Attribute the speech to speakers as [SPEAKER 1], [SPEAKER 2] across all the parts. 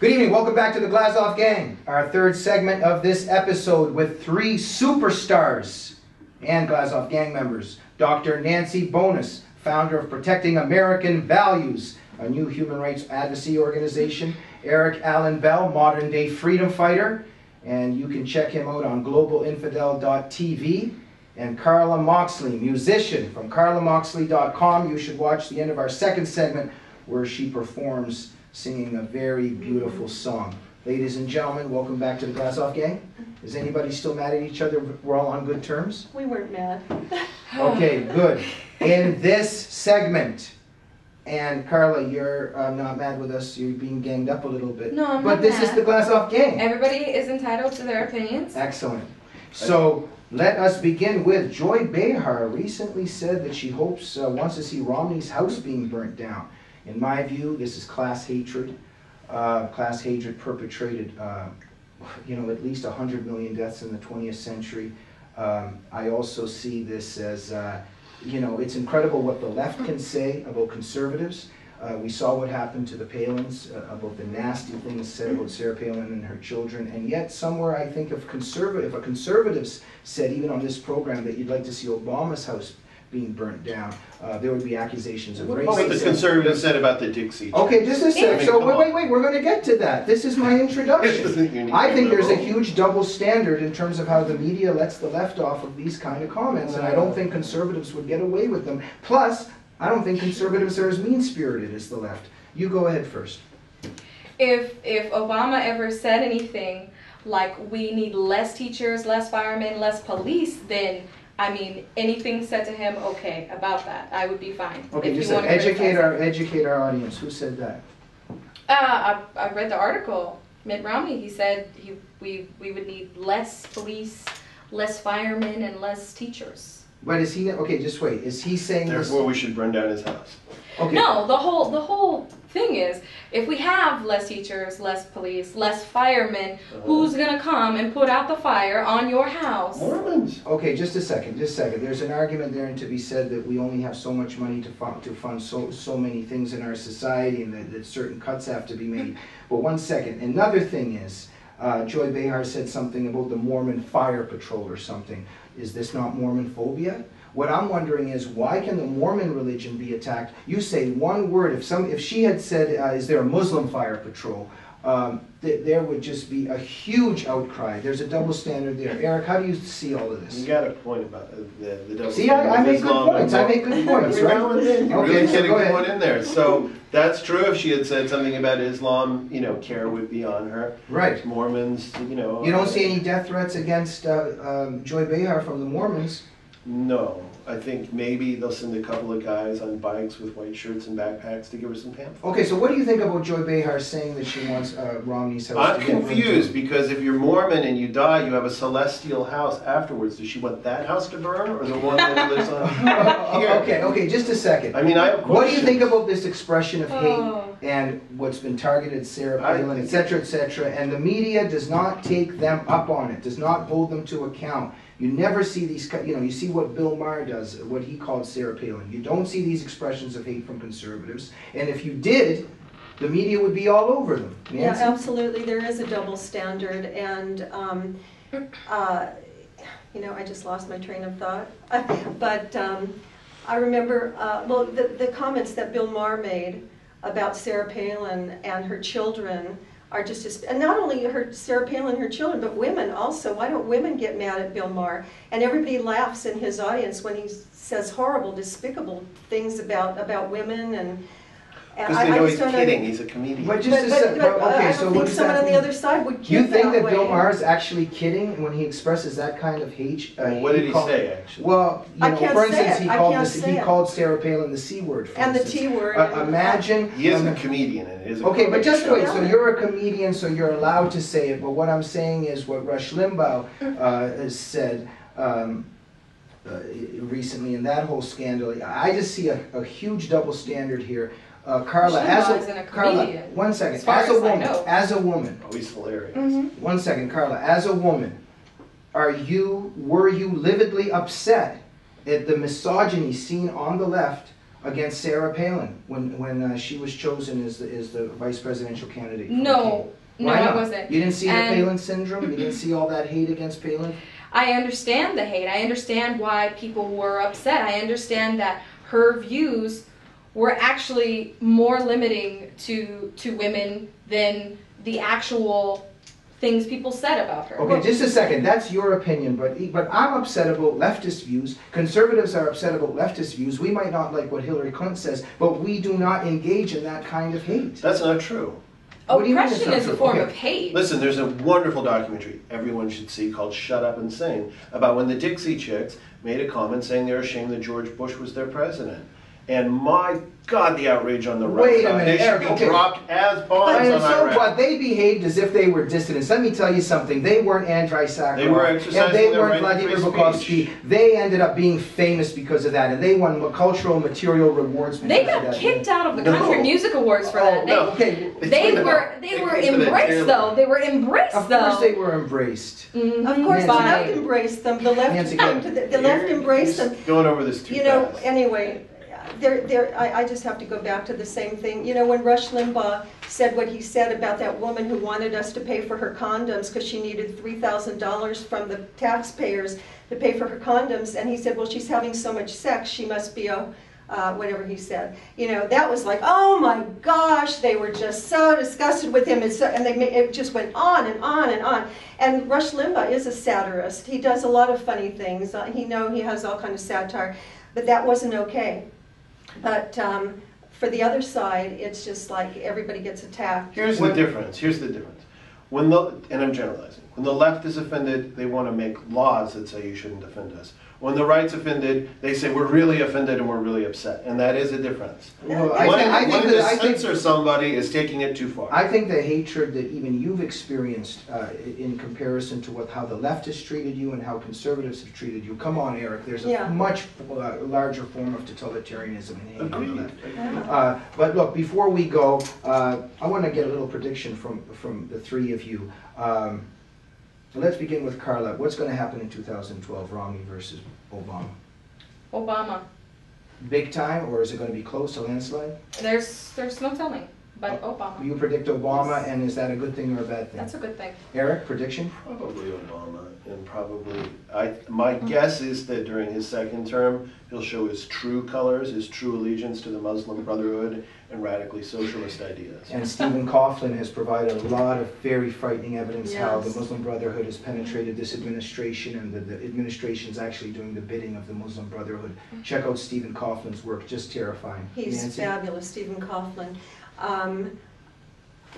[SPEAKER 1] Good evening, welcome back to the Glazov Gang, our third segment of this episode with three superstars and Glazov Gang members. Dr. Nancy Bonus, founder of Protecting American Values, a new human rights advocacy organization. Eric Allen Bell, modern day freedom fighter, and you can check him out on globalinfidel.tv. And Karla Moxley, musician from karlamoxley.com. You should watch the end of our second segment where she performs singing a very beautiful song. Ladies and gentlemen, welcome back to the Glazov Gang. Is anybody still mad at each other? We're all on good terms?
[SPEAKER 2] We weren't mad.
[SPEAKER 1] Okay, good. In this segment, and Karla, you're not mad with us. You're being ganged up a little bit.
[SPEAKER 3] No, I'm
[SPEAKER 1] but
[SPEAKER 3] not
[SPEAKER 1] this
[SPEAKER 3] mad.
[SPEAKER 1] is the Glazov Gang.
[SPEAKER 3] Everybody is entitled to their opinions.
[SPEAKER 1] Excellent. So let us begin with Joy Behar recently said that she hopes, wants to see Romney's house being burnt down. In my view, this is class hatred perpetrated, at least 100 million deaths in the 20th century. I also see this as, it's incredible what the left can say about conservatives. We saw what happened to the Palins, about the nasty things said about Sarah Palin and her children, and yet somewhere I think if a conservative said, even on this program, that you'd like to see Obama's house being burnt down, there would be accusations of racism.
[SPEAKER 4] What the conservatives said about the Dixie Church.
[SPEAKER 1] Okay, just a sec. So wait, we're going to get to that. This is my introduction. I think there's a huge double standard in terms of how the media lets the left off of these kind of comments, and I don't think conservatives would get away with them. Plus, I don't think conservatives are as mean-spirited as the left. You go ahead first.
[SPEAKER 3] If Obama ever said anything like we need less teachers, less firemen, less police, then anything said to him, okay, about that, I would be fine.
[SPEAKER 1] Okay, just educate our audience. Who said that?
[SPEAKER 3] I read the article. Mitt Romney, he said we would need less police, less firemen, and less teachers.
[SPEAKER 1] But is he, okay, just wait, is he saying
[SPEAKER 4] therefore we should burn down his house?
[SPEAKER 1] Okay.
[SPEAKER 3] No, the whole thing is, if we have less teachers, less police, less firemen, who's going to come and put out the fire on your house?
[SPEAKER 4] Mormons.
[SPEAKER 1] Okay, just a second. There's an argument there to be said that we only have so much money to fund so many things in our society, and that certain cuts have to be made. But one second. Another thing is, Joy Behar said something about the Mormon Fire Patrol or something. Is this not Mormon phobia? What I'm wondering is, why can the Mormon religion be attacked? You say one word. If she had said, is there a Muslim fire patrol, there would just be a huge outcry. There's a double standard there. Eric, how do you see all of this?
[SPEAKER 4] You got a point about the double
[SPEAKER 1] see,
[SPEAKER 4] standard.
[SPEAKER 1] I make good points. I make good points, right?
[SPEAKER 4] You're really getting
[SPEAKER 1] go
[SPEAKER 4] a good
[SPEAKER 1] ahead.
[SPEAKER 4] one in there. So that's true. If she had said something about Islam, care would be on her.
[SPEAKER 1] Right.
[SPEAKER 4] Mormons,
[SPEAKER 1] You don't see any death threats against Joy Behar from the Mormons?
[SPEAKER 4] No. I think maybe they'll send a couple of guys on bikes with white shirts and backpacks to give her some pamphlets.
[SPEAKER 1] Okay, so what do you think about Joy Behar saying that she wants Romney's house
[SPEAKER 4] I'm
[SPEAKER 1] to get
[SPEAKER 4] confused, because if you're Mormon and you die, you have a celestial house afterwards. Does she want that house to burn, or the one that lives on here?
[SPEAKER 1] Okay, just a second.
[SPEAKER 4] I mean, I have
[SPEAKER 1] What do you
[SPEAKER 4] questions.
[SPEAKER 1] think about this expression of hate and what's been targeted Sarah Palin, etc., and the media does not take them up on it, does not hold them to account. You never see these, you see what Bill Maher does, what he called Sarah Palin. You don't see these expressions of hate from conservatives. And if you did, the media would be all over them. Nancy?
[SPEAKER 2] Yeah, absolutely. There is a double standard. And, I just lost my train of thought. But I remember, the comments that Bill Maher made about Sarah Palin and her children are just, and not only Sarah Palin and her children, but women also. Why don't women get mad at Bill Maher? And everybody laughs in his audience when he says horrible, despicable things about women. And
[SPEAKER 4] because they know he's kidding. He's a comedian.
[SPEAKER 1] But just okay, so
[SPEAKER 2] I think someone on the other side would kid
[SPEAKER 1] you think that
[SPEAKER 2] way.
[SPEAKER 1] Bill Maher is actually kidding when he expresses that kind of hate?
[SPEAKER 4] What did he say, actually?
[SPEAKER 1] Well, for instance, he called Sarah Palin the C word.
[SPEAKER 2] And the T word.
[SPEAKER 1] Imagine.
[SPEAKER 4] He is a comedian. And it is
[SPEAKER 1] okay, but just wait. So you're a comedian, so you're allowed to say it. But what I'm saying is what Rush Limbaugh has said recently in that whole scandal. I just see a huge double standard here. Karla, Karla, one second. As a woman,
[SPEAKER 4] oh, he's hilarious.
[SPEAKER 1] One second, Karla. As a woman, were you lividly upset at the misogyny seen on the left against Sarah Palin when she was chosen as the vice presidential candidate?
[SPEAKER 3] No, no,
[SPEAKER 1] Why not?
[SPEAKER 3] I wasn't.
[SPEAKER 1] You didn't see the Palin syndrome? You didn't see all that hate against Palin?
[SPEAKER 3] I understand the hate. I understand why people were upset. I understand that her views were actually more limiting to women than the actual things people said about her.
[SPEAKER 1] Okay, just a second. That's your opinion, but I'm upset about leftist views. Conservatives are upset about leftist views. We might not like what Hillary Clinton says, but we do not engage in that kind of hate.
[SPEAKER 4] That's not true.
[SPEAKER 1] What do you mean it's
[SPEAKER 3] Oppression
[SPEAKER 1] not
[SPEAKER 3] is a
[SPEAKER 1] true?
[SPEAKER 3] form
[SPEAKER 1] Okay.
[SPEAKER 3] of hate.
[SPEAKER 4] Listen, there's a wonderful documentary everyone should see called Shut Up and Sing about when the Dixie Chicks made a comment saying they were ashamed that George Bush was their president. And my God, the outrage on the right.
[SPEAKER 1] Wait a minute,
[SPEAKER 4] They should
[SPEAKER 1] Eric,
[SPEAKER 4] be
[SPEAKER 1] okay.
[SPEAKER 4] dropped as bombs
[SPEAKER 1] And
[SPEAKER 4] on
[SPEAKER 1] so
[SPEAKER 4] Iraq.
[SPEAKER 1] what? They behaved as if they were dissidents. Let me tell you something. They weren't Andrei-Sakharov.
[SPEAKER 4] They were exercising
[SPEAKER 1] and they
[SPEAKER 4] their
[SPEAKER 1] weren't
[SPEAKER 4] right to
[SPEAKER 1] Vladimir
[SPEAKER 4] free
[SPEAKER 1] Bukovsky.
[SPEAKER 4] speech.
[SPEAKER 1] They ended up being famous because of that, and they won cultural material rewards because
[SPEAKER 3] They
[SPEAKER 1] of
[SPEAKER 3] got
[SPEAKER 1] that.
[SPEAKER 3] kicked out of the
[SPEAKER 4] No.
[SPEAKER 3] Country Music Awards for
[SPEAKER 1] Oh,
[SPEAKER 3] that.
[SPEAKER 1] no, okay.
[SPEAKER 3] They were embraced though. They were embraced
[SPEAKER 1] Of
[SPEAKER 3] though.
[SPEAKER 1] course they were embraced.
[SPEAKER 3] Mhm.
[SPEAKER 2] Of course, the
[SPEAKER 1] Nancy.
[SPEAKER 2] left embraced them. The left,
[SPEAKER 1] Nancy, go ahead.
[SPEAKER 2] the left embraced them.
[SPEAKER 4] Going over this too
[SPEAKER 2] You know,
[SPEAKER 4] fast.
[SPEAKER 2] anyway, I just have to go back to the same thing. You know, when Rush Limbaugh said what he said about that woman who wanted us to pay for her condoms because she needed $3,000 from the taxpayers to pay for her condoms, and he said, well, she's having so much sex, she must be a, whatever he said. You know, that was like, oh my gosh, they were just so disgusted with him, and it just went on and on and on. And Rush Limbaugh is a satirist. He does a lot of funny things. He has all kind of satire, but that wasn't okay. But for the other side, it's just like everybody gets attacked.
[SPEAKER 4] Here's the difference. And I'm generalizing. When the left is offended, they want to make laws that say you shouldn't offend us. When the right's offended, they say we're really offended and we're really upset. And that is a difference.
[SPEAKER 1] Well,
[SPEAKER 4] One to
[SPEAKER 1] I think
[SPEAKER 4] censor somebody is taking it too far.
[SPEAKER 1] I think the hatred that even you've experienced in comparison to how the left has treated you and how conservatives have treated you. Come on, Eric. There's a much larger form of totalitarianism in hate on the left. But look, before we go, I want to get a little prediction from the three of you. Let's begin with Karla. What's going to happen in 2012, Romney versus Obama?
[SPEAKER 3] Obama.
[SPEAKER 1] Big time, or is it going to be close, a landslide?
[SPEAKER 3] There's no telling, but Obama.
[SPEAKER 1] You predict Obama, and is that a good thing or a bad thing?
[SPEAKER 3] That's a good thing.
[SPEAKER 1] Eric, prediction?
[SPEAKER 4] Probably Obama, and probably, my guess is that during his second term, he'll show his true colors, his true allegiance to the Muslim Brotherhood and radically socialist ideas.
[SPEAKER 1] And Stephen Coughlin has provided a lot of very frightening evidence how the
[SPEAKER 2] Yes.
[SPEAKER 1] Muslim Brotherhood has penetrated this administration, and the administration is actually doing the bidding of the Muslim Brotherhood. Check out Stephen Coughlin's work, just terrifying.
[SPEAKER 2] He's
[SPEAKER 1] Nancy?
[SPEAKER 2] fabulous, Stephen Coughlin.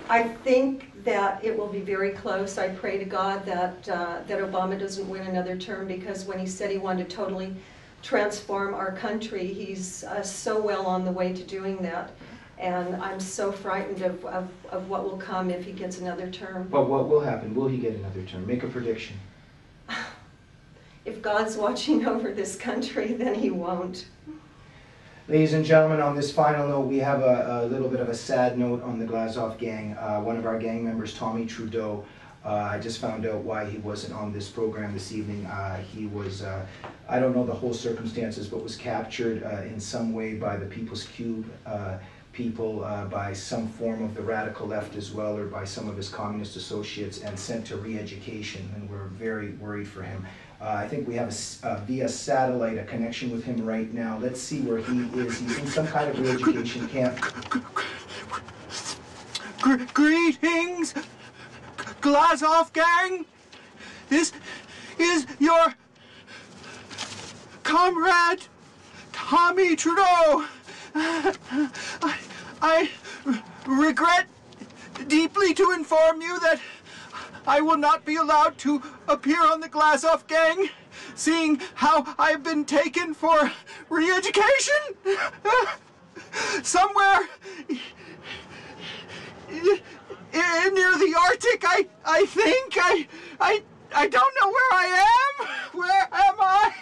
[SPEAKER 2] I think that it will be very close. I pray to God that Obama doesn't win another term, because when he said he wanted to totally transform our country, he's so well on the way to doing that. And I'm so frightened of what will come if he gets another term.
[SPEAKER 1] But what will happen? Will he get another term? Make a prediction.
[SPEAKER 2] If God's watching over this country, then he won't.
[SPEAKER 1] Ladies and gentlemen, on this final note, we have a little bit of a sad note on the Glazov gang. One of our gang members, Tommy Trudeau, I just found out why he wasn't on this program this evening. He was, I don't know the whole circumstances, but was captured in some way by the People's Cube people, by some form of the radical left as well, or by some of his communist associates, and sent to re-education, and we're very worried for him. I think we have via satellite a connection with him right now. Let's see where he is. He's in some kind of re-education camp.
[SPEAKER 5] Greetings, Glazov gang. This is your comrade, Tommy Trudeau. I regret deeply to inform you that I will not be allowed to appear on the Glazov gang, seeing how I've been taken for re-education. Somewhere near the Arctic, I think. I don't know where I am. Where am I?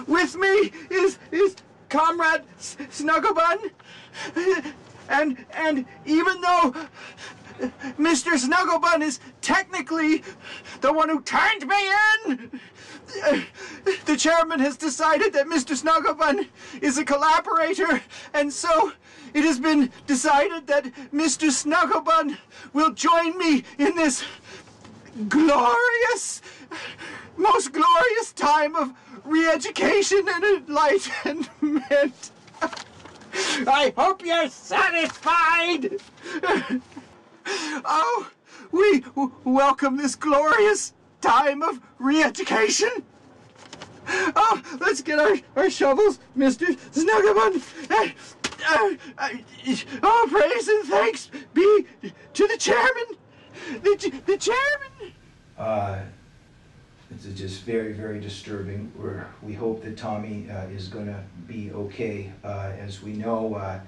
[SPEAKER 5] With me is Comrade Snugglebun, and even though Mr. Snugglebun is technically the one who turned me in, the chairman has decided that Mr. Snugglebun is a collaborator, and so it has been decided that Mr. Snugglebun will join me in this glorious, most glorious time of re-education and enlightenment. I hope you're satisfied. Oh, we welcome this glorious time of re-education. Oh, let's get our shovels, Mr. Snugglebun. Oh, praise and thanks be to the chairman. The chairman.
[SPEAKER 1] It's just very, very disturbing. We hope that Tommy is going to be okay. As we know,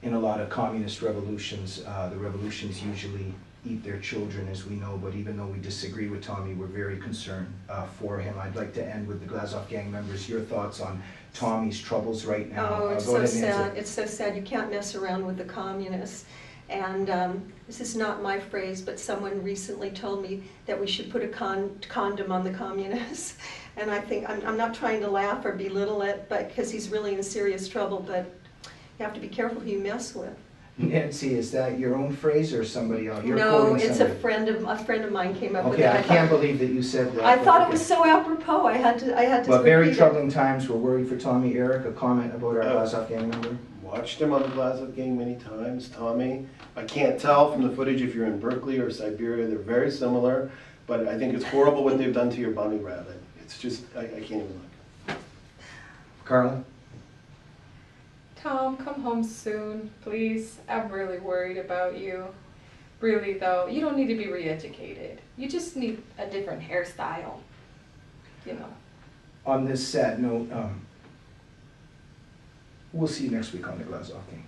[SPEAKER 1] in a lot of communist revolutions, the revolutions usually eat their children, as we know, but even though we disagree with Tommy, we're very concerned for him. I'd like to end with the Glazov gang members. Your thoughts on Tommy's troubles right now?
[SPEAKER 2] Oh, it's so sad. It's so sad. You can't mess around with the communists. And this is not my phrase, but someone recently told me that we should put a condom on the communists. And I think, I'm not trying to laugh or belittle it, but because he's really in serious trouble, but you have to be careful who you mess with.
[SPEAKER 1] Nancy, is that your own phrase or somebody else?
[SPEAKER 2] No, it's a friend of mine came up with it.
[SPEAKER 1] Okay, I can't believe that you said that.
[SPEAKER 2] I thought it was so apropos. I had to.
[SPEAKER 1] But very troubling times. We're worried for Tommy. Eric, a comment about our Glazov gang member?
[SPEAKER 4] Watched him on the Glazov gang many times, Tommy. I can't tell from the footage if you're in Berkeley or Siberia. They're very similar, but I think it's horrible what they've done to your bunny rabbit. It's just, I can't even look.
[SPEAKER 1] Karla?
[SPEAKER 3] Tom, come home soon, please. I'm really worried about you. Really, though, you don't need to be re-educated. You just need a different hairstyle, you know.
[SPEAKER 1] On this sad note, we'll see you next week on the Glazov gang.